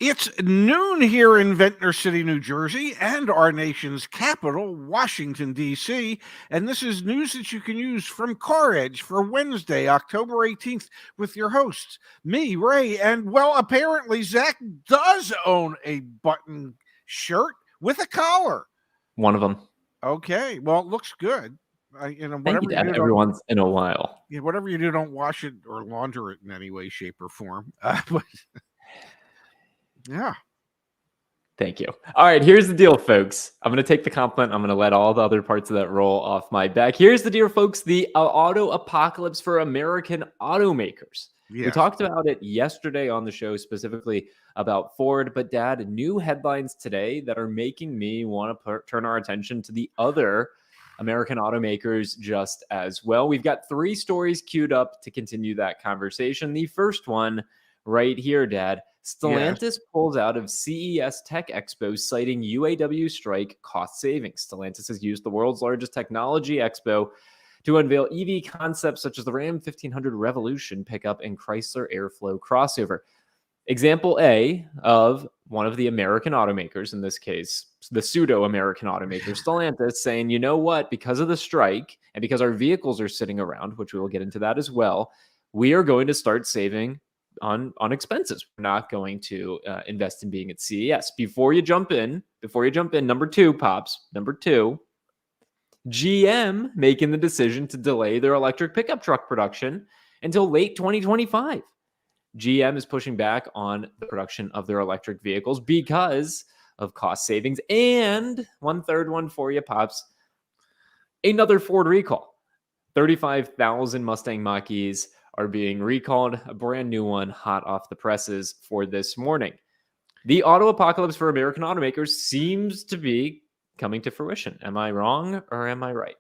It's noon here in Ventnor City, New Jersey, and our nation's capital, Washington, D.C. And this is news that you can use from Car Edge for Wednesday, October 18th, with your hosts, me, Ray, and, well, apparently Zach does own a button shirt with a collar. One of them. Okay, well, it looks good. Thank you, Whatever you Dad. do, Every once in a while. yeah, whatever you do, don't wash it or launder it in any way, shape, or form. But yeah. Thank you. All right, here's the deal, folks. I'm going to take the compliment. I'm going to let all the other parts of that roll off my back. Here's the deal, folks. The auto apocalypse for American automakers. Yes. We talked about it yesterday on the show, specifically about Ford. But, Dad, new headlines today that are making me want to turn our attention to the other American automakers just as well. We've got 3 stories queued up to continue that conversation. The first one right here, Dad. Stellantis pulls out of CES Tech Expo, citing UAW strike cost savings. Stellantis has used the world's largest technology expo to unveil EV concepts such as the Ram 1500 Revolution pickup and Chrysler Airflow crossover. Example A of one of the American automakers, in this case, the pseudo-American automaker, Stellantis, saying, you know what, because of the strike and because our vehicles are sitting around, which we will get into that as well, we are going to start saving on expenses. We're not going to invest in being at CES. Before you jump in, number 2, Pops, number 2, GM making the decision to delay their electric pickup truck production until late 2025. GM is pushing back on the production of their electric vehicles because of cost savings. And one third one for you, Pops, another Ford recall. 35,000 Mustang Mach-E's are being recalled, a brand new one hot off the presses for this morning. The auto apocalypse for American automakers seems to be coming to fruition. Am I wrong or am I right?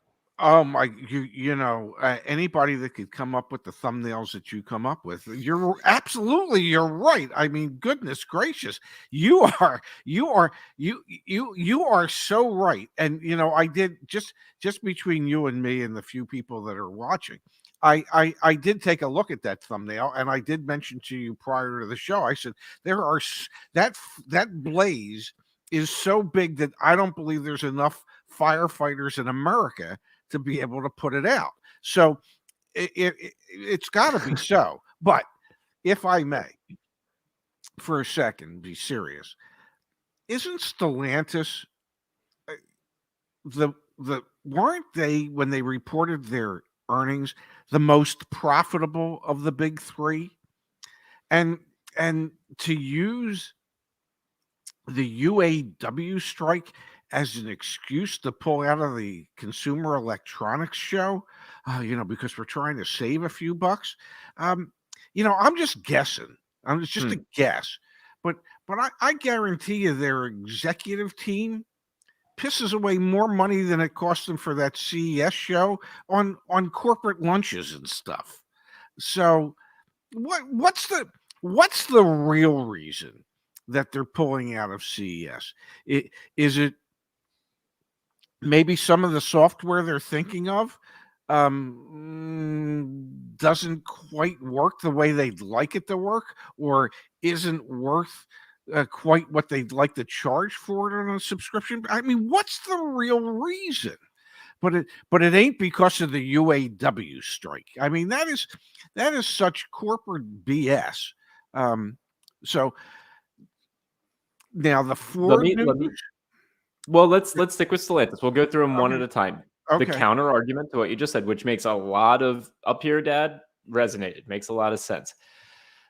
Anybody that could come up with the thumbnails that you come up with, you're right. I mean, goodness gracious, you are so right. And I did just between you and me and the few people that are watching, I did take a look at that thumbnail, and I did mention to you prior to the show. I said that blaze is so big that I don't believe there's enough firefighters in America to be able to put it out. So it's got to be so. But if I may, for a second, be serious. Isn't Stellantis weren't they, when they reported their earnings, the most profitable of the big 3? And to use the UAW strike as an excuse to pull out of the Consumer Electronics Show, because we're trying to save a few bucks. I'm just guessing. It's just a guess. But I guarantee you their executive team pisses away more money than it cost them for that CES show on corporate lunches and stuff. So what's the real reason that they're pulling out of CES? Is it maybe some of the software they're thinking of doesn't quite work the way they'd like it to work, or isn't worth quite what they'd like to charge for it on a subscription? I mean, what's the real reason? But it ain't because of the UAW strike. I mean, that is such corporate BS. So now the Ford Well, let's stick with Stellantis. We'll go through them one at a time. Okay. The counter argument to what you just said, which makes a lot of up here, Dad, resonated. Makes a lot of sense.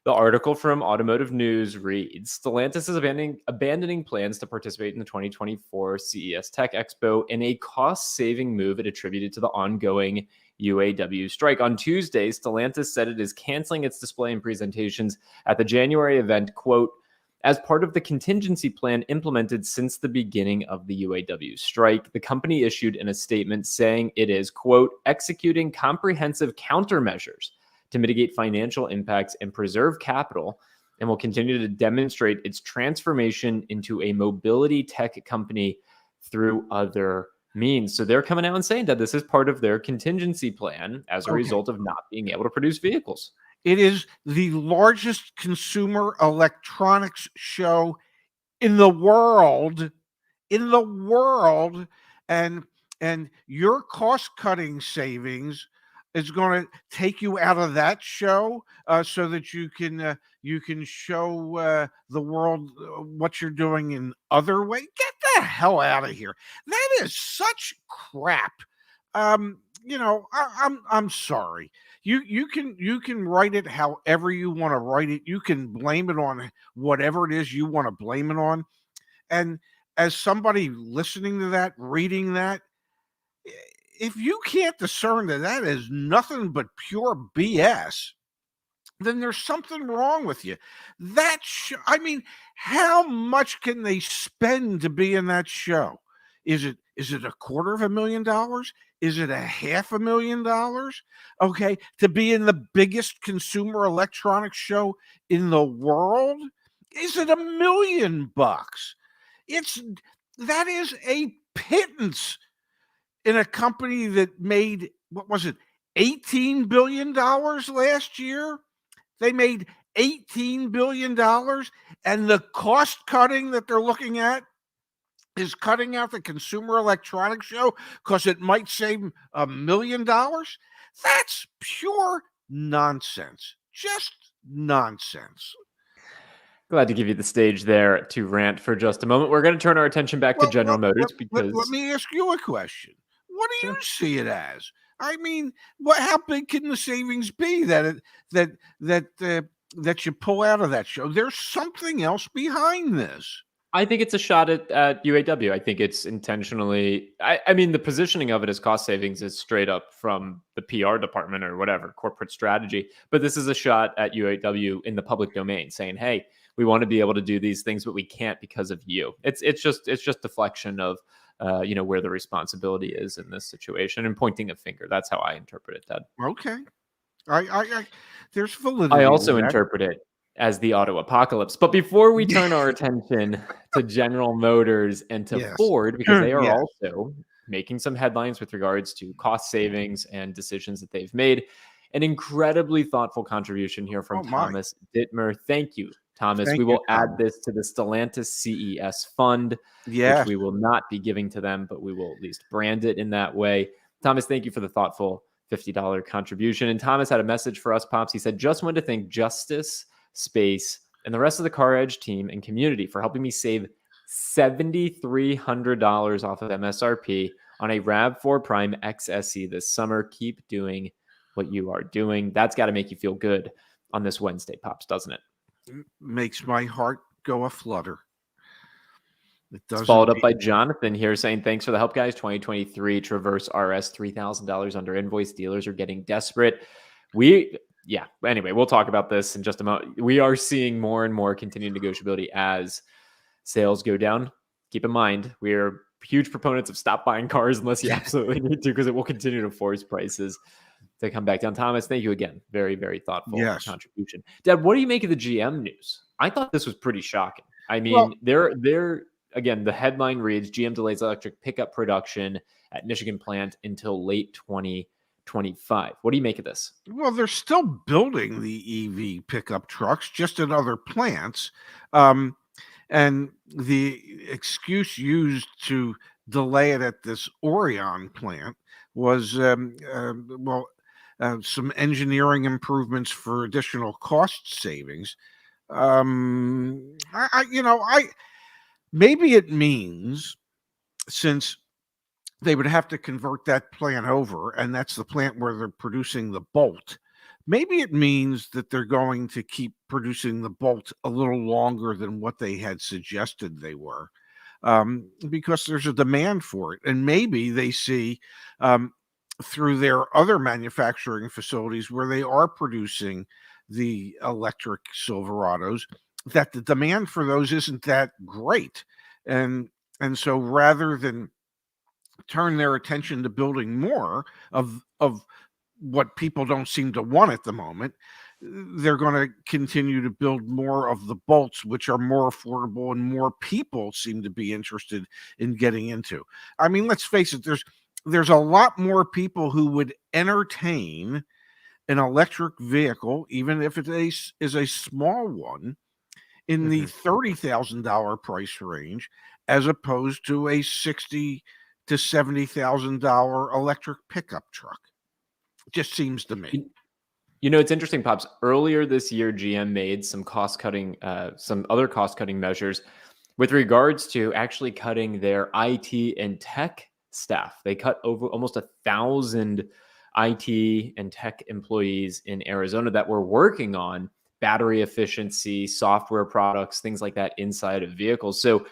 The article from Automotive News reads, Stellantis is abandoning plans to participate in the 2024 CES Tech Expo in a cost-saving move it attributed to the ongoing UAW strike. On Tuesday, Stellantis said it is canceling its display and presentations at the January event, quote, as part of the contingency plan implemented since the beginning of the UAW strike. The company issued in a statement saying it is, quote, executing comprehensive countermeasures to mitigate financial impacts and preserve capital, and will continue to demonstrate its transformation into a mobility tech company through other means. So they're coming out and saying that this is part of their contingency plan as a result of not being able to produce vehicles. It is the largest consumer electronics show in the world, in the world, and your cost cutting savings is going to take you out of that show, so that you can show the world what you're doing in other ways. Get the hell out of here. That is such crap. I'm sorry. You can write it however you want to write it. You can blame it on whatever it is you want to blame it on. And as somebody listening to that, reading that, if you can't discern that that is nothing but pure BS, then there's something wrong with you. I mean, how much can they spend to be in that show? Is it $250,000? Is it $500,000? Okay, to be in the biggest consumer electronics show in the world? Is it $1,000,000? It's that is a pittance in a company that made, what was it, $18 billion last year. They made $18 billion, and the cost cutting that they're looking at is cutting out the Consumer Electronics Show because it might save $1,000,000. That's pure nonsense. Just nonsense. Glad to give you the stage there to rant for just a moment. We're going to turn our attention back to General Motors because let me ask you a question. What do Sure. you see it as? I mean, how big can the savings be that you pull out of that show? There's something else behind this. I think it's a shot at UAW. I think it's intentionally. I mean, the positioning of it as cost savings is straight up from the PR department or whatever, corporate strategy. But this is a shot at UAW in the public domain, saying, "Hey, we want to be able to do these things, but we can't because of you." It's just deflection of where the responsibility is in this situation and pointing a finger. That's how I interpret it, Ted. Okay, there's validity. I also interpret it as the auto apocalypse. But before we turn our attention to General Motors and to Yes. Ford, because they are Yes. also making some headlines with regards to cost savings and decisions that they've made, an incredibly thoughtful contribution here from Thomas Dittmer. Thank you, Thomas. We will add this to the Stellantis CES fund, which we will not be giving to them, but we will at least brand it in that way. Thomas, thank you for the thoughtful $50 contribution. And Thomas had a message for us, Pops. He said, just wanted to thank Justice, Space, and the rest of the Car Edge team and community for helping me save $7,300 off of MSRP on a RAV4 Prime XSE this summer. Keep doing what you are doing. That's got to make you feel good on this Wednesday, Pops, doesn't it? Makes my heart go a flutter. It's followed up by Jonathan here saying, thanks for the help, guys. 2023 Traverse RS, $3,000 under invoice. Dealers are getting desperate. Anyway, we'll talk about this in just a moment. We are seeing more and more continued negotiability as sales go down. Keep in mind, we are huge proponents of stop buying cars unless you absolutely need to, because it will continue to force prices to come back down. Thomas, thank you again. Very, very thoughtful contribution. Dad, what do you make of the GM news? I thought this was pretty shocking. I mean, they're again, the headline reads, GM delays electric pickup production at Michigan plant until late 2025. What do you make of this? Well, they're still building the EV pickup trucks, just at other plants. And the excuse used to delay it at this Orion plant was, some engineering improvements for additional cost savings. Maybe it means, since they would have to convert that plant over, and that's the plant where they're producing the Bolt. Maybe it means that they're going to keep producing the Bolt a little longer than what they had suggested they were, because there's a demand for it. And maybe they see through their other manufacturing facilities where they are producing the electric Silverados that the demand for those isn't that great. And so rather than turn their attention to building more of what people don't seem to want at the moment, they're going to continue to build more of the Bolts, which are more affordable and more people seem to be interested in getting into. I mean, let's face it, there's a lot more people who would entertain an electric vehicle, even if it is a small one, in the Mhm. $30,000 price range, as opposed to a $60,000 to $70,000 electric pickup truck. It just seems to me. You, you know, it's interesting, Pops. Earlier this year, GM made some other cost cutting measures with regards to actually cutting their IT and tech staff. They cut over almost 1,000 IT and tech employees in Arizona that were working on battery efficiency, software products, things like that inside of vehicles. So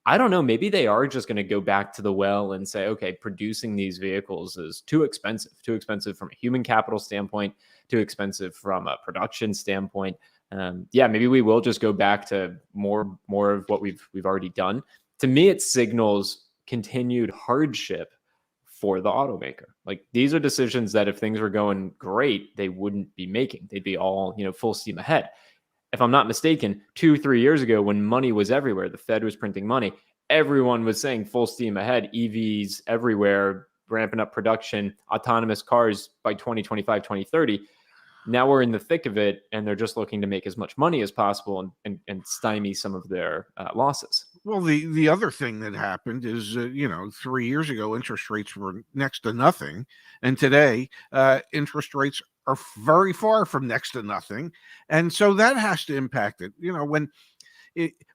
I don't know. Maybe they are just going to go back to the well and say, okay, producing these vehicles is too expensive from a human capital standpoint, too expensive from a production standpoint. Yeah, maybe we will just go back to more of what we've already done. To me, it signals continued hardship for the automaker. Like these are decisions that if things were going great, they wouldn't be making. They'd be all full steam ahead. If I'm not mistaken, 2-3 years ago, when money was everywhere, the Fed was printing money, everyone was saying full steam ahead, EVs everywhere, ramping up production, autonomous cars by 2025, 2030. Now we're in the thick of it, and they're just looking to make as much money as possible and stymie some of their losses. Well, the other thing that happened is, 3 years ago, interest rates were next to nothing, and today, interest rates are very far from next to nothing, and so that has to impact it.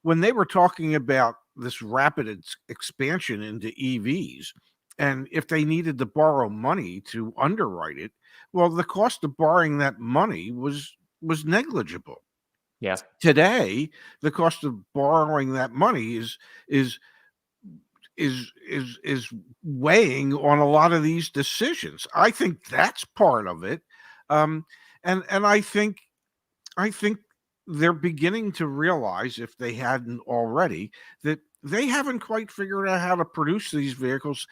When they were talking about this rapid expansion into EVs, and if they needed to borrow money to underwrite it, well, the cost of borrowing that money was negligible. Yeah. Today, the cost of borrowing that money is weighing on a lot of these decisions. I think that's part of it, um, and I think they're beginning to realize, if they hadn't already, that they haven't quite figured out how to produce these vehicles,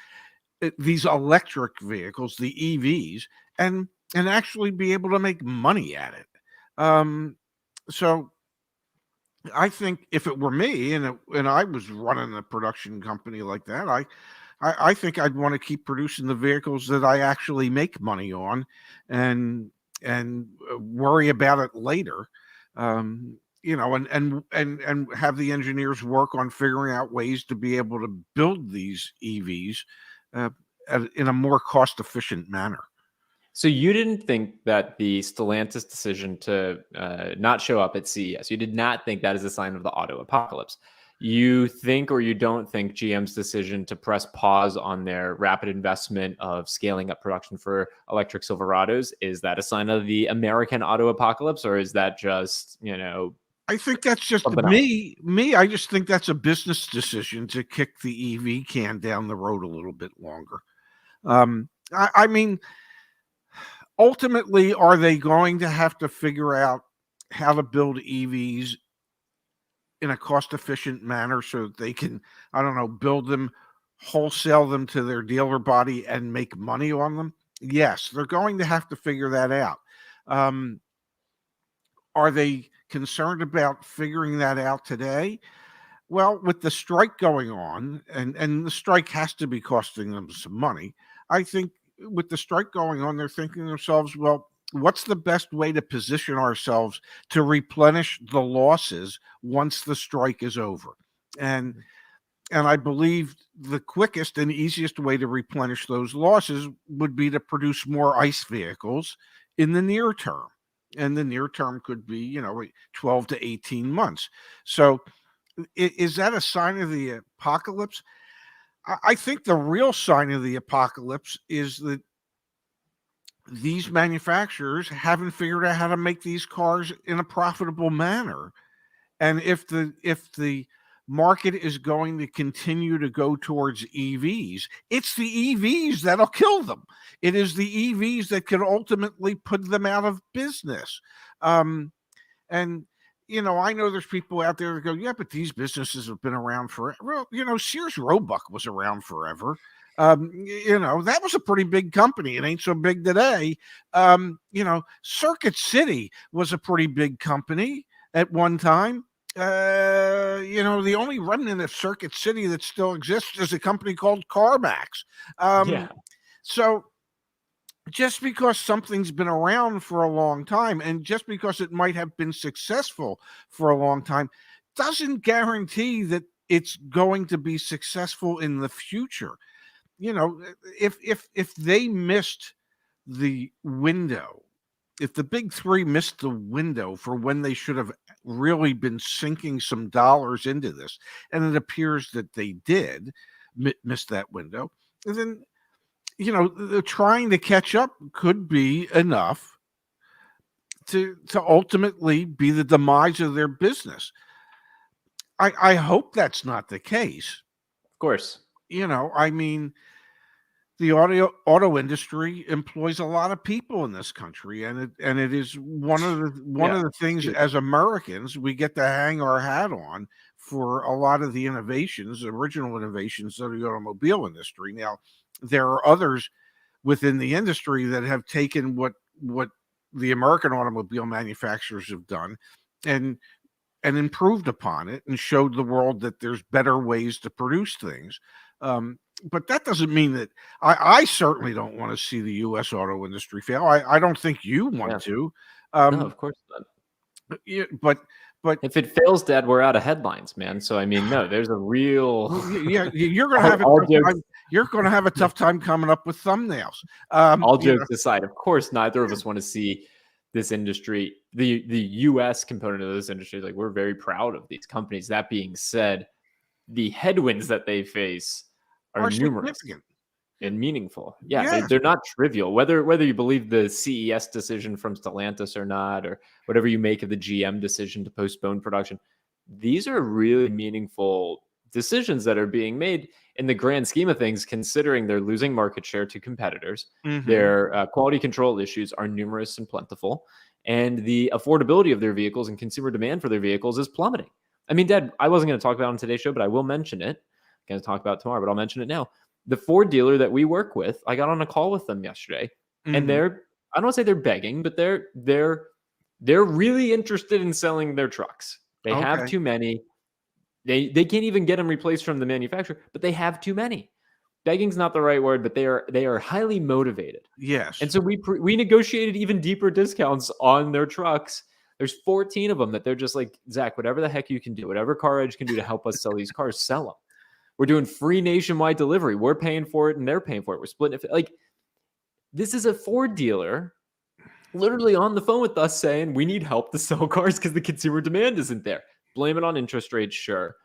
these electric vehicles, the EVs, and actually be able to make money at it. So I think if it were me and I was running a production company like that, I think I'd want to keep producing the vehicles that I actually make money on, and worry about it later. And have the engineers work on figuring out ways to be able to build these EVs uh, in a more cost efficient manner. So you didn't think that the Stellantis decision to not show up at CES, you did not think that is a sign of the auto apocalypse. You think, or you don't think, GM's decision to press pause on their rapid investment of scaling up production for electric Silverados, is that a sign of the American auto apocalypse, or is that just, I think that's just something else? me. I just think that's a business decision to kick the EV can down the road a little bit longer. I mean, ultimately, are they going to have to figure out how to build EVs in a cost efficient manner so that they can, I don't know, build them, wholesale them to their dealer body and make money on them? Yes, they're going to have to figure that out. Um, are they concerned about figuring that out today? Well, with the strike going on, and the strike has to be costing them some money, I think with the strike going on, they're thinking to themselves, well, what's the best way to position ourselves to replenish the losses once the strike is over? And and I believe the quickest and easiest way to replenish those losses would be to produce more ICE vehicles in the near term. And the near term could be, 12 to 18 months. So is that a sign of the apocalypse? I think the real sign of the apocalypse is that these manufacturers haven't figured out how to make these cars in a profitable manner. And if the market is going to continue to go towards EVs, it's the EVs that'll kill them. It is the EVs that can ultimately put them out of business. And I know there's people out there that go, yeah, but these businesses have been around forever. Well, Sears Roebuck was around forever. That was a pretty big company. It ain't so big today. Circuit City was a pretty big company at one time. The only remnant of Circuit City that still exists is a company called CarMax. Yeah. So just because something's been around for a long time and just because it might have been successful for a long time doesn't guarantee that it's going to be successful in the future. You know, if they missed the window, if the big three missed the window for when they should have really been sinking some dollars into this, and it appears that they did miss that window, then the trying to catch up could be enough to ultimately be the demise of their business. I hope that's not the case. Of course. I mean, the auto industry employs a lot of people in this country, and it is one of the things as Americans we get to hang our hat on for a lot of the original innovations of the automobile industry. Now, there are others within the industry that have taken what the American automobile manufacturers have done and improved upon it and showed the world that there's better ways to produce things. But that doesn't mean that I certainly don't want to see the U.S. auto industry fail. I don't think you want to. No, of course not. But if it fails, Dad, we're out of headlines, man. So I mean, no, there's a real you're going to have a tough time coming up with thumbnails. All jokes aside, of course, neither of us want to see this industry, the U.S. component of this industry. Like, we're very proud of these companies. That being said, the headwinds that they face are numerous and meaningful. Yeah, yes. they're not trivial. Whether you believe the CES decision from Stellantis or not, or whatever you make of the GM decision to postpone production, these are really meaningful decisions that are being made in the grand scheme of things, considering they're losing market share to competitors. Their quality control issues are numerous and plentiful, and the affordability of their vehicles and consumer demand for their vehicles is plummeting. I mean, Dad, I wasn't going to talk about it on today's show, but I will mention it. I'm going to talk about it tomorrow, but I'll mention it now. The Ford dealer that we work with, I got on a call with them yesterday, and I don't want to say they're begging, but they're really interested in selling their trucks. They have too many. They can't even get them replaced from the manufacturer, but they have too many. Begging's not the right word, but they are highly motivated. Yes. And so we negotiated even deeper discounts on their trucks. There's 14 of them that they're just like, Zach, whatever the heck you can do, whatever Car Edge can do to help us sell these cars, sell them. We're doing free nationwide delivery. We're paying for it and they're paying for it. We're splitting it. Like, this is a Ford dealer literally on the phone with us saying we need help to sell cars because the consumer demand isn't there. Blame it on interest rates, sure.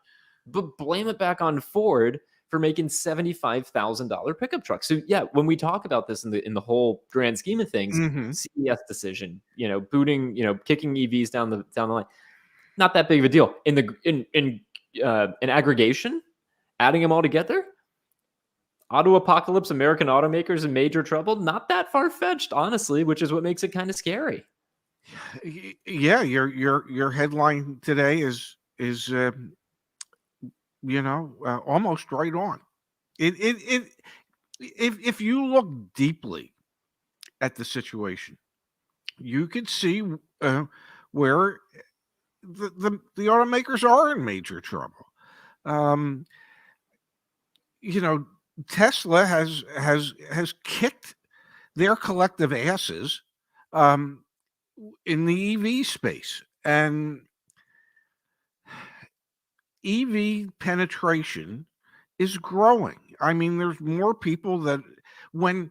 But blame it back on Ford for making $75,000 pickup trucks. So yeah, when we talk about this in the whole grand scheme of things, CES decision, booting, kicking EVs down the line, not that big of a deal. In aggregation, adding them all together, auto apocalypse, American automakers in major trouble, not that far-fetched, honestly, which is what makes it kind of scary. Yeah, your headline today is almost right on. If you look deeply at the situation, you could see where the automakers are in major trouble. Tesla has kicked their collective asses in the EV space, and EV penetration is growing. I mean, there's more people that when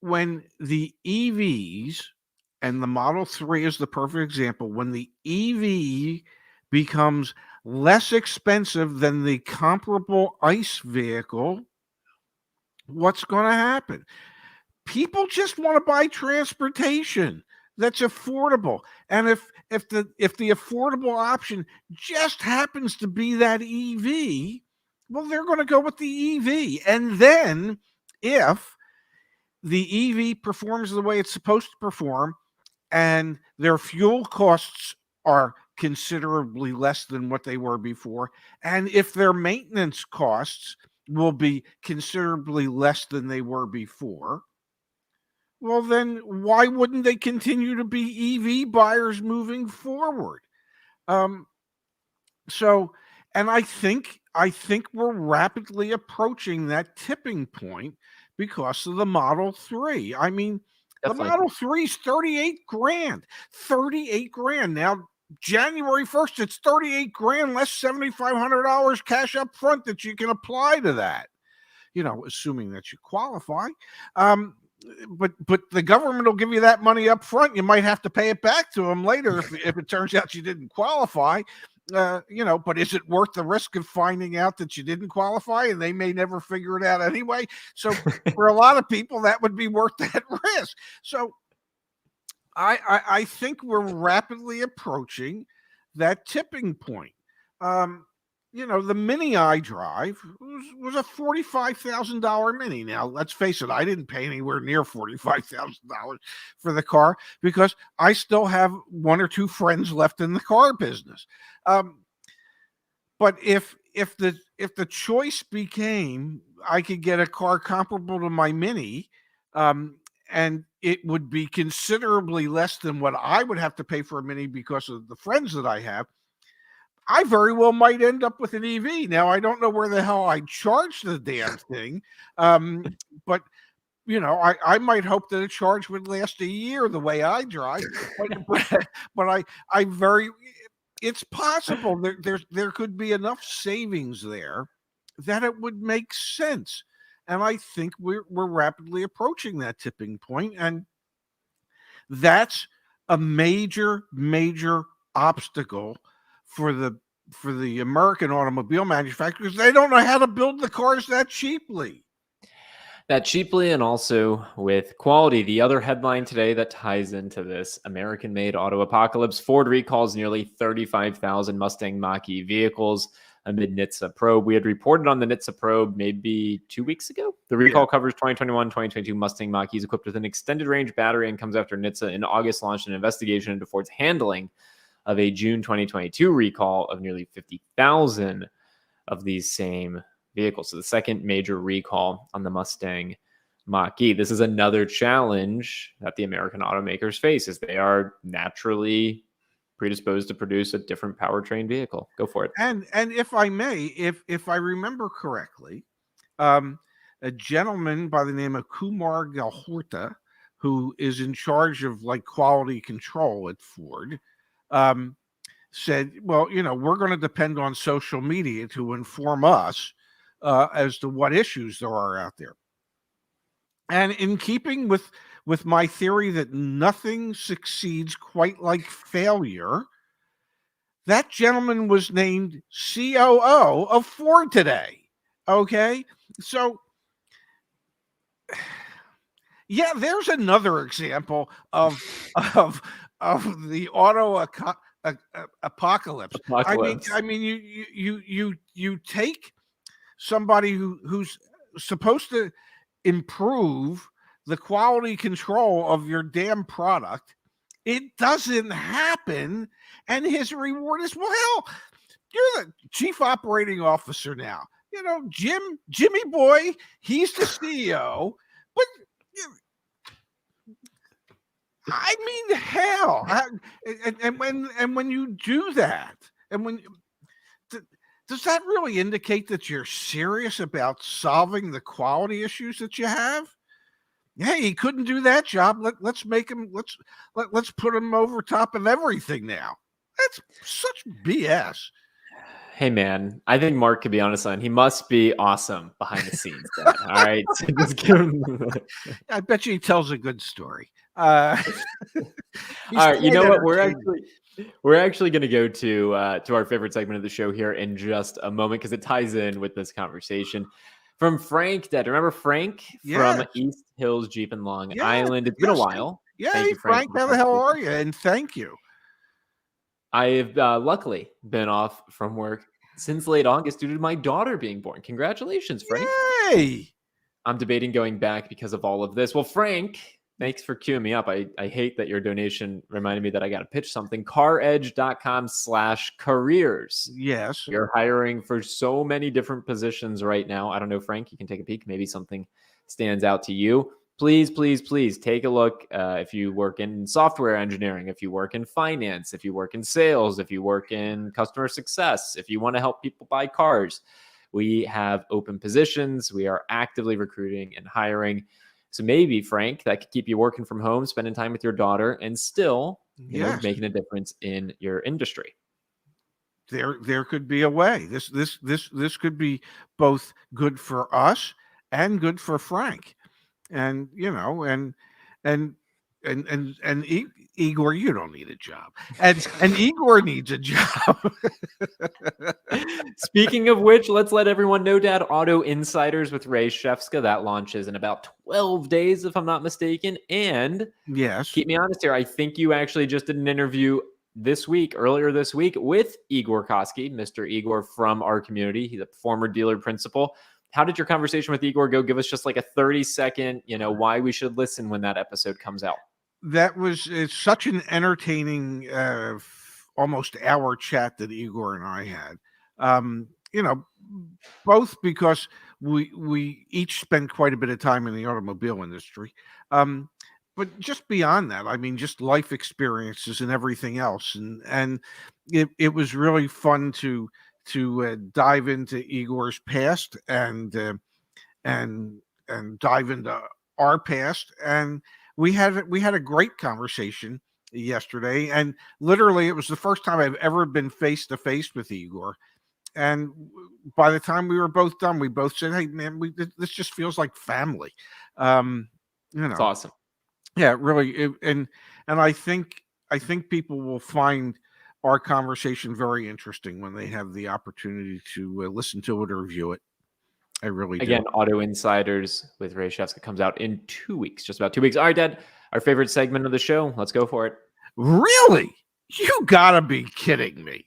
the EVs, and the Model 3 is the perfect example, when the EV becomes less expensive than the comparable ICE vehicle, what's going to happen? People just want to buy transportation that's affordable, and if the affordable option just happens to be that EV, well, they're going to go with the EV. And then if the EV performs the way it's supposed to perform and their fuel costs are considerably less than what they were before, and if their maintenance costs will be considerably less than they were before, well, then why wouldn't they continue to be EV buyers moving forward? And I think we're rapidly approaching that tipping point because of the Model 3. I mean, The definitely. Model 3's 38 grand. 38 grand. Now, January 1st, it's 38 grand less $7,500 cash up front that you can apply to that, assuming that you qualify. But the government will give you that money up front. You might have to pay it back to them later if it turns out you didn't qualify. But is it worth the risk of finding out that you didn't qualify and they may never figure it out anyway? So for a lot of people, that would be worth that risk. So I think we're rapidly approaching that tipping point. The Mini I drive was a $45,000 Mini. Now, let's face it, I didn't pay anywhere near $45,000 for the car because I still have one or two friends left in the car business. But if the choice became I could get a car comparable to my Mini, and it would be considerably less than what I would have to pay for a Mini because of the friends that I have, I very well might end up with an EV. Now, I don't know where the hell I'd charge the damn thing, but I might hope that a charge would last a year the way I drive. But it's possible there could be enough savings there that it would make sense. And I think we're rapidly approaching that tipping point, and that's a major obstacle for the American automobile manufacturers. They don't know how to build the cars that cheaply. And also with quality. The other headline today that ties into this American-made auto apocalypse: Ford recalls nearly 35,000 Mustang Mach-E vehicles amid NHTSA probe. We had reported on the NHTSA probe maybe 2 weeks ago. The recall covers 2021-2022 Mustang Mach-E's equipped with an extended range battery and comes after NHTSA in August launched an investigation into Ford's handling of a June 2022 recall of nearly 50,000 of these same vehicles. So the second major recall on the Mustang Mach-E. This is another challenge that the American automakers face, as they are naturally predisposed to produce a different powertrain vehicle. Go for it. And if I may, if I remember correctly, a gentleman by the name of Kumar Galhorta, who is in charge of quality control at Ford, said, well, we're going to depend on social media to inform us as to what issues there are out there. And in keeping with my theory that nothing succeeds quite like failure, that gentleman was named COO of Ford today. Okay, so yeah, there's another example of the auto apocalypse. I mean, you take somebody who's supposed to improve the quality control of your damn product. It doesn't happen, and his reward is, well, hell, you're the chief operating officer now. Jimmy Boy, he's the CEO, but I mean, hell, and when you do that, and does that really indicate that you're serious about solving the quality issues that you have? Hey, he couldn't do that job. Let's make him. Let's put him over top of everything now. That's such BS. Hey man, I think Mark could be on his line. He must be awesome behind the scenes. All right, so just give him. I bet you he tells a good story. All right, you know what? We're actually going to go to our favorite segment of the show here in just a moment, because it ties in with this conversation. From Frank Dead. Remember Frank from East Hills Jeep in Long Island? It's been a while. Yeah, thank you, Frank. How the hell are you? And thank you. I've luckily been off from work since late August due to my daughter being born. Congratulations, Frank. Yay! I'm debating going back because of all of this. Well, Frank, thanks for queuing me up. I hate that your donation reminded me that I got to pitch something. CarEdge.com/careers. Yes. You're hiring for so many different positions right now. I don't know, Frank, you can take a peek. Maybe something stands out to you. Please take a look. If you work in software engineering, if you work in finance, if you work in sales, if you work in customer success, if you want to help people buy cars, we have open positions. We are actively recruiting and hiring. So maybe, Frank, that could keep you working from home, spending time with your daughter, and still, Yes, making a difference in your industry. there could be a way. This could be both good for us and good for Frank. And and Igor, you don't need a job, and Igor needs a job. Speaking of which, let's let everyone know, Dad, Auto Insiders with Ray Shefska, that launches in about 12 days, if I'm not mistaken. And Yes, keep me honest here, I think you actually just did an interview earlier this week, with Igor Koski, Mr. Igor from our community. He's a former dealer principal. How did your conversation with Igor go? Give us just like a 30-second, why we should listen when that episode comes out. it's such an entertaining, almost hour chat that Igor and I had. Both because we each spend quite a bit of time in the automobile industry. But just beyond that, I mean, just life experiences and everything else, and it was really fun to dive into Igor's past and dive into our past, and we had a great conversation yesterday, and literally it was the first time I've ever been face to face with Igor. And by the time we were both done, we both said, "Hey, man, this just feels like family." It's awesome. Yeah, really, and I think people will find our conversation very interesting when they have the opportunity to listen to it or view it. I really do. Again, Auto Insiders with Ray Shefska comes out in 2 weeks, just about 2 weeks. All right, Dad, our favorite segment of the show. Let's go for it. Really? You gotta be kidding me.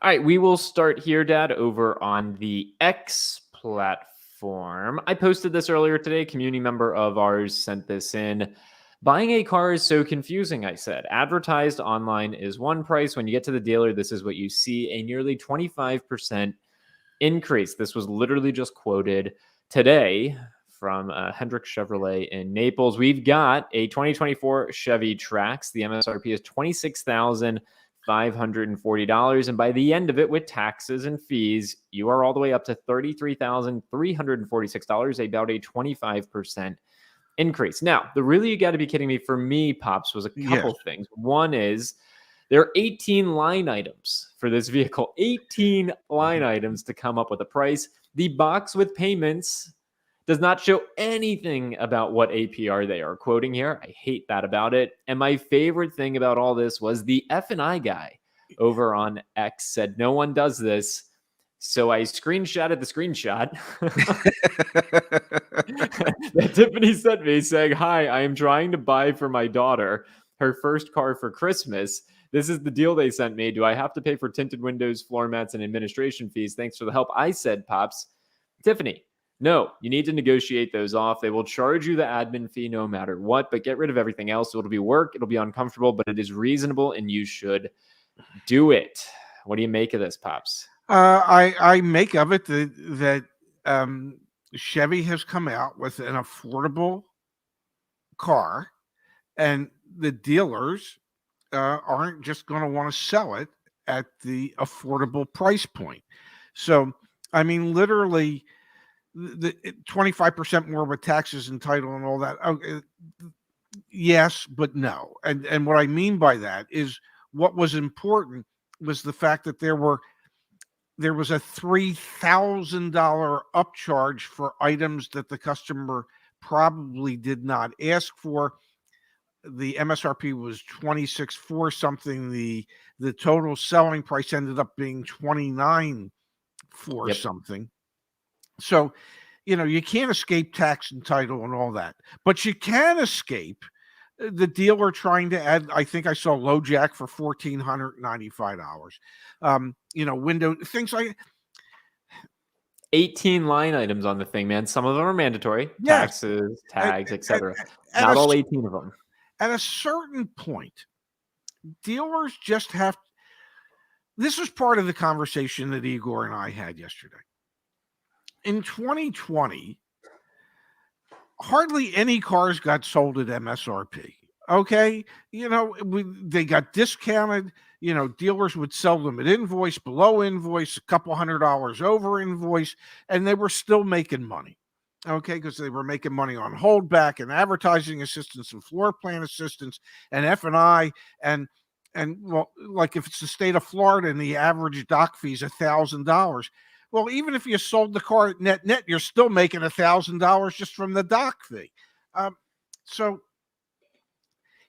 All right, we will start here, Dad, over on the X platform. I posted this earlier today. A community member of ours sent this in. Buying a car is so confusing, I said. Advertised online is one price. When you get to the dealer, this is what you see, a nearly 25% increase. This was literally just quoted today from Hendrick Chevrolet in Naples. We've got a 2024 Chevy Trax. The MSRP is $26,540. And by the end of it, with taxes and fees, you are all the way up to $33,346, about a 25% increase. Now, you got to be kidding me, for me, Pops, was a couple things. One is there are 18 line items for this vehicle, 18 line items to come up with a price. The box with payments does not show anything about what APR they are quoting here. I hate that about it. And my favorite thing about all this was the F&I guy over on X said, no one does this. So I screenshotted the screenshot that Tiffany sent me saying, "Hi, I am trying to buy for my daughter her first car for Christmas. This is the deal they sent me. Do I have to pay for tinted windows, floor mats, and administration fees? Thanks for the help." I said, Pops, Tiffany, no, you need to negotiate those off. They will charge you the admin fee no matter what, but get rid of everything else. It'll be work. It'll be uncomfortable, but it is reasonable and you should do it. What do you make of this, Pops? I make of it that Chevy has come out with an affordable car, and the dealers aren't just going to want to sell it at the affordable price point. So, I mean, literally, the 25% more with taxes and title and all that. Yes, but no. And what I mean by that is what was important was the fact that there was a $3,000 upcharge for items that the customer probably did not ask for. The MSRP was 26.4 something. The total selling price ended up being 29.4 something. So, you can't escape tax and title and all that, but you can escape the dealer trying to add. I think I saw low jack for $1,495. Window things like 18 line items on the thing, man. Some of them are mandatory, taxes, tags, etc. Not all 18 of them. At a certain point, dealers just have. This was part of the conversation that Igor and I had yesterday. In 2020, hardly any cars got sold at MSRP. Okay. They got discounted. Dealers would sell them at invoice, below invoice, a couple $100 over invoice, and they were still making money. Okay, because they were making money on holdback and advertising assistance and floor plan assistance and F&I and well, like if it's the state of Florida and the average dock fee is $1,000. Well, even if you sold the car at net, you're still making $1,000 just from the dock fee. So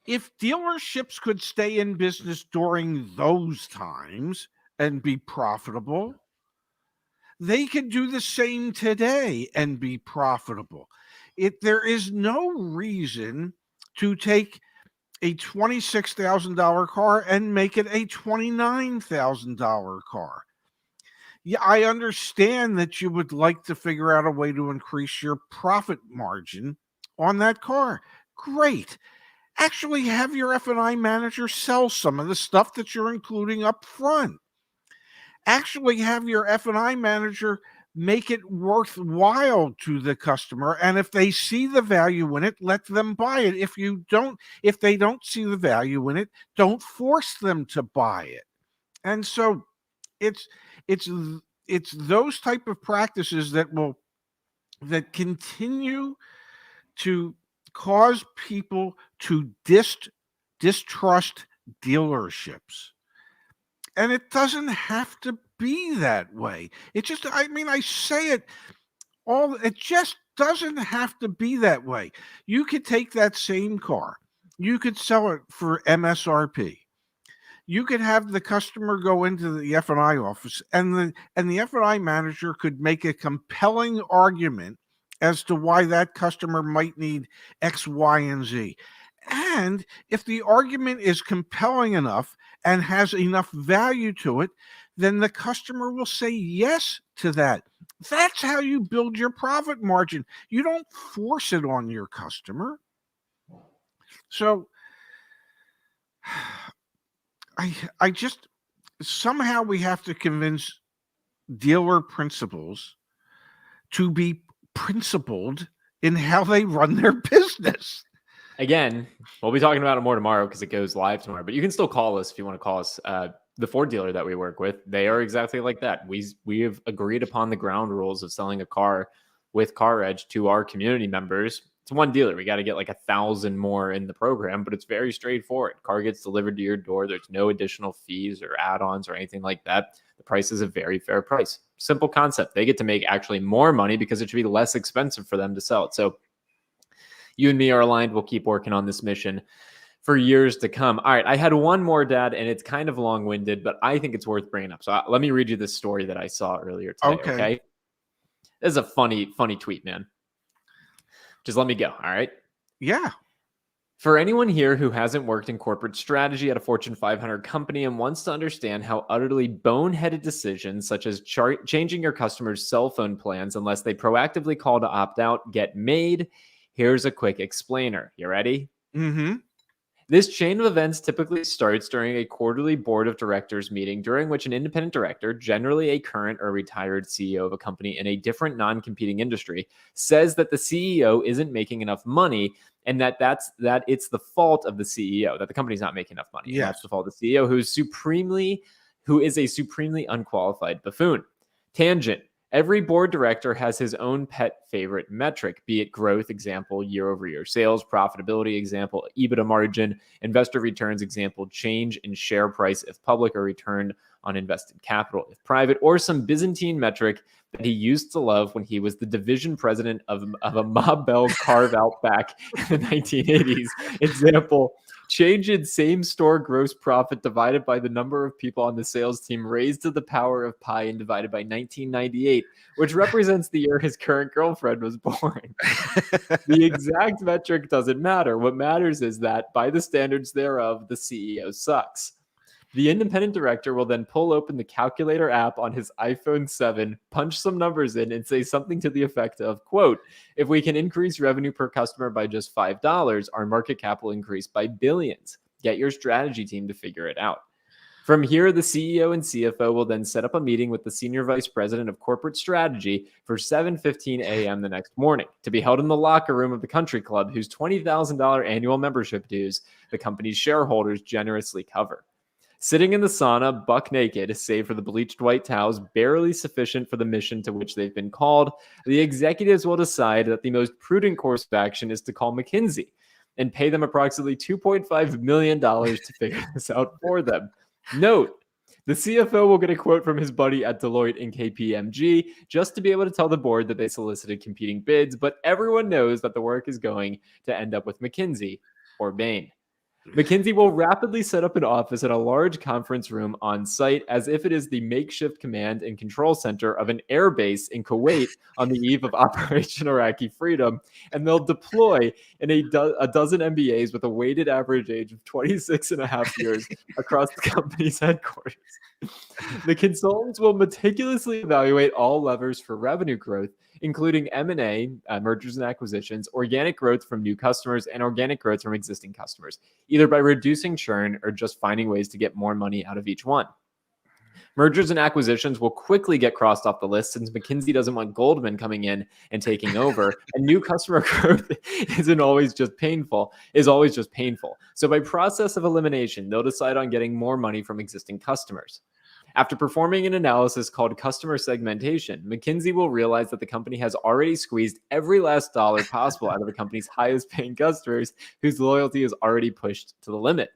if dealerships could stay in business during those times and be profitable, they could do the same today and be profitable. There is no reason to take a $26,000 car and make it a $29,000 car. Yeah, I understand that you would like to figure out a way to increase your profit margin on that car. Great. Actually have your F&I manager sell some of the stuff that you're including up front. Actually have your F&I manager make it worthwhile to the customer, and if they see the value in it, let them buy it. If they don't see the value in it, don't force them to buy it. And so it's those type of practices that continue to cause people to distrust dealerships. And it doesn't have to be that way. It just, I say it it just doesn't have to be that way. You could take that same car, you could sell it for MSRP. You could have the customer go into the F&I office, and the F&I manager could make a compelling argument as to why that customer might need X, Y, and Z. And if the argument is compelling enough and has enough value to it, then the customer will say yes to that. That's how you build your profit margin. You don't force it on your customer. So I just, somehow we have to convince dealer principals to be principled in how they run their business. Again, we'll be talking about it more tomorrow because it goes live tomorrow, but you can still call us if you want to call us. The Ford dealer that we work with, they are exactly like that. We have agreed upon the ground rules of selling a car with Car Edge to our community members. It's one dealer. We got to get like 1,000 more in the program, but it's very straightforward. Car gets delivered to your door. There's no additional fees or add-ons or anything like that. The price is a very fair price. Simple concept. They get to make actually more money because it should be less expensive for them to sell it. So you and me are aligned. We'll keep working on this mission for years to come. All right. I had one more, Dad, and it's kind of long-winded, but I think it's worth bringing up. So let me read you this story that I saw earlier today. Okay. This is a funny tweet, man. Just let me go. All right. Yeah. For anyone here who hasn't worked in corporate strategy at a Fortune 500 company and wants to understand how utterly boneheaded decisions such as changing your customers' cell phone plans unless they proactively call to opt out get made, here's a quick explainer. You ready? Mm-hmm. This chain of events typically starts during a quarterly board of directors meeting during which an independent director, generally a current or retired CEO of a company in a different non-competing industry, says that the CEO isn't making enough money and that it's the fault of the CEO, that the company's not making enough money. Yes. That's the fault of the CEO who is a supremely unqualified buffoon. Tangent. Every board director has his own pet favorite metric, be it growth, example, year-over-year sales, profitability, example, EBITDA margin, investor returns, example, change in share price if public or return on invested capital if private, or some Byzantine metric that he used to love when he was the division president of a Ma Bell carve-out back in the 1980s. Example, change in same-store gross profit divided by the number of people on the sales team raised to the power of pi and divided by 1998, which represents the year his current girlfriend was born. The exact metric doesn't matter. What matters is that, by the standards thereof, the CEO sucks. The independent director will then pull open the calculator app on his iPhone 7, punch some numbers in, and say something to the effect of, quote, if we can increase revenue per customer by just $5, our market cap will increase by billions. Get your strategy team to figure it out. From here, the CEO and CFO will then set up a meeting with the senior vice president of corporate strategy for 7:15 a.m. the next morning to be held in the locker room of the country club whose $20,000 annual membership dues the company's shareholders generously cover. Sitting in the sauna, buck naked, save for the bleached white towels, barely sufficient for the mission to which they've been called, the executives will decide that the most prudent course of action is to call McKinsey and pay them approximately $2.5 million to figure this out for them. Note, the CFO will get a quote from his buddy at Deloitte and KPMG just to be able to tell the board that they solicited competing bids, but everyone knows that the work is going to end up with McKinsey or Bain. McKinsey will rapidly set up an office in a large conference room on site as if it is the makeshift command and control center of an air base in Kuwait on the eve of Operation Iraqi Freedom, and they'll deploy in a dozen MBAs with a weighted average age of 26 and a half years across the company's headquarters. The consultants will meticulously evaluate all levers for revenue growth, including M&A, mergers and acquisitions, organic growth from new customers, and organic growth from existing customers, either by reducing churn or just finding ways to get more money out of each one. Mergers and acquisitions will quickly get crossed off the list since McKinsey doesn't want Goldman coming in and taking over, and new customer growth is always just painful. So by process of elimination, they'll decide on getting more money from existing customers. After performing an analysis called customer segmentation, McKinsey will realize that the company has already squeezed every last dollar possible out of the company's highest paying customers whose loyalty is already pushed to the limit.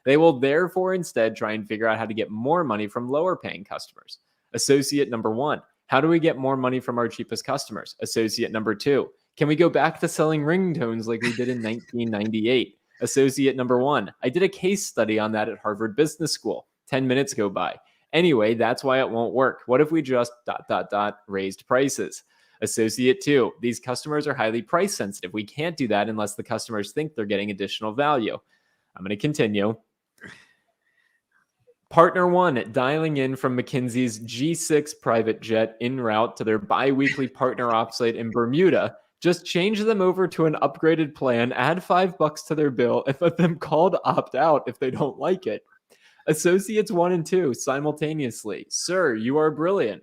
They will therefore instead try and figure out how to get more money from lower paying customers. Associate number 1, how do we get more money from our cheapest customers? Associate number 2, can we go back to selling ringtones like we did in 1998? Associate number 1, I did a case study on that at Harvard Business School. 10 minutes go by. Anyway, that's why it won't work. What if we just ... raised prices? Associate 2, these customers are highly price sensitive. We can't do that unless the customers think they're getting additional value. I'm going to continue. Partner 1, dialing in from McKinsey's G6 private jet en route to their bi-weekly partner offsite in Bermuda. Just change them over to an upgraded plan, add $5 to their bill, and let them call to opt out if they don't like it. Associates 1 and 2 simultaneously. Sir, you are brilliant.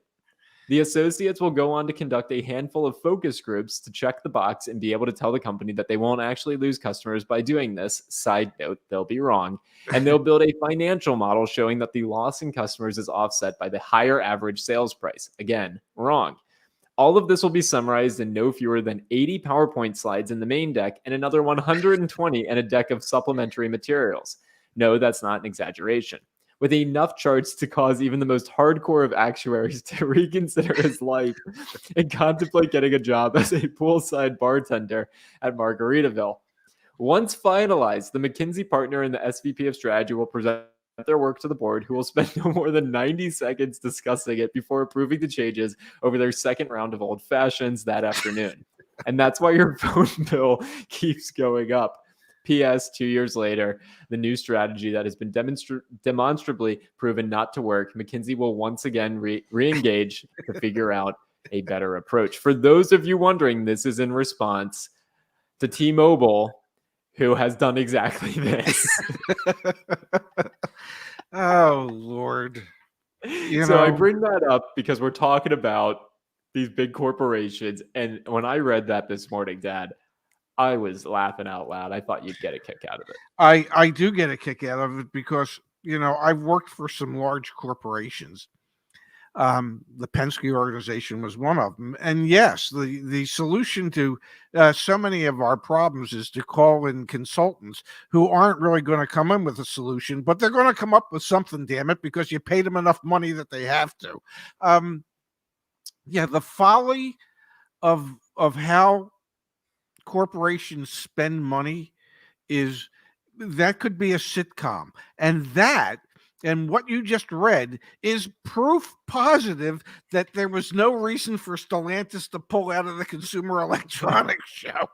The associates will go on to conduct a handful of focus groups to check the box and be able to tell the company that they won't actually lose customers by doing this. Side note, they'll be wrong. And they'll build a financial model showing that the loss in customers is offset by the higher average sales price. Again, wrong. All of this will be summarized in no fewer than 80 PowerPoint slides in the main deck and another 120 and a deck of supplementary materials. No, that's not an exaggeration. With enough charts to cause even the most hardcore of actuaries to reconsider his life and contemplate getting a job as a poolside bartender at Margaritaville. Once finalized, the McKinsey partner and the SVP of strategy will present their work to the board, who will spend no more than 90 seconds discussing it before approving the changes over their second round of old fashions that afternoon. And that's why your phone bill keeps going up. P.S. 2 years later, the new strategy that has been demonstrably proven not to work, McKinsey will once again re-engage to figure out a better approach. For those of you wondering, this is in response to T-Mobile, who has done exactly this. Oh, Lord. I bring that up because we're talking about these big corporations. And when I read that this morning, Dad, I was laughing out loud. I thought you'd get a kick out of it. I do get a kick out of it because, I've worked for some large corporations. The Penske organization was one of them. And yes, the solution to so many of our problems is to call in consultants who aren't really going to come in with a solution, but they're going to come up with something, damn it, because you paid them enough money that they have to. The folly of how corporations spend money is that could be a sitcom, and what you just read is proof positive that there was no reason for Stellantis to pull out of the Consumer Electronics show.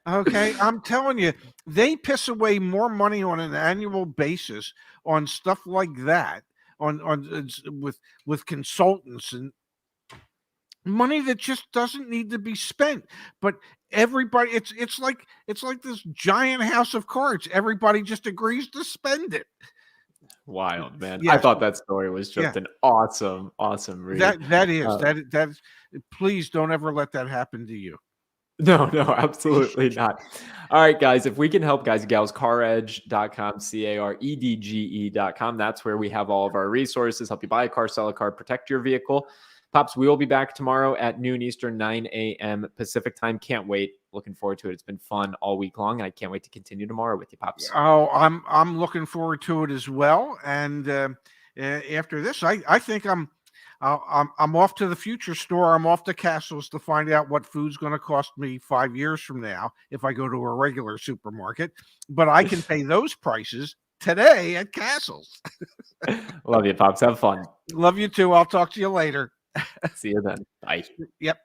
Okay, I'm telling you, they piss away more money on an annual basis on stuff like that, with consultants and money that just doesn't need to be spent. But everybody, it's like this giant house of cards. Everybody just agrees to spend it. Wild, man. Yes. I thought that story was just an awesome read. That is. Please don't ever let that happen to you. No, absolutely not. All right, guys, if we can help, guys and gals, caredge.com, caredge.com. That's where we have all of our resources, help you buy a car, sell a car, protect your vehicle. Pops, we will be back tomorrow at noon Eastern, 9 a.m. Pacific time. Can't wait. Looking forward to it. It's been fun all week long, and I can't wait to continue tomorrow with you, Pops. Oh, I'm looking forward to it as well. And after this, I think I'm off to the future store. I'm off to Castle's to find out what food's going to cost me 5 years from now if I go to a regular supermarket. But I can pay those prices today at Castle's. Love you, Pops. Have fun. Love you too. I'll talk to you later. See you then. Bye. Yep.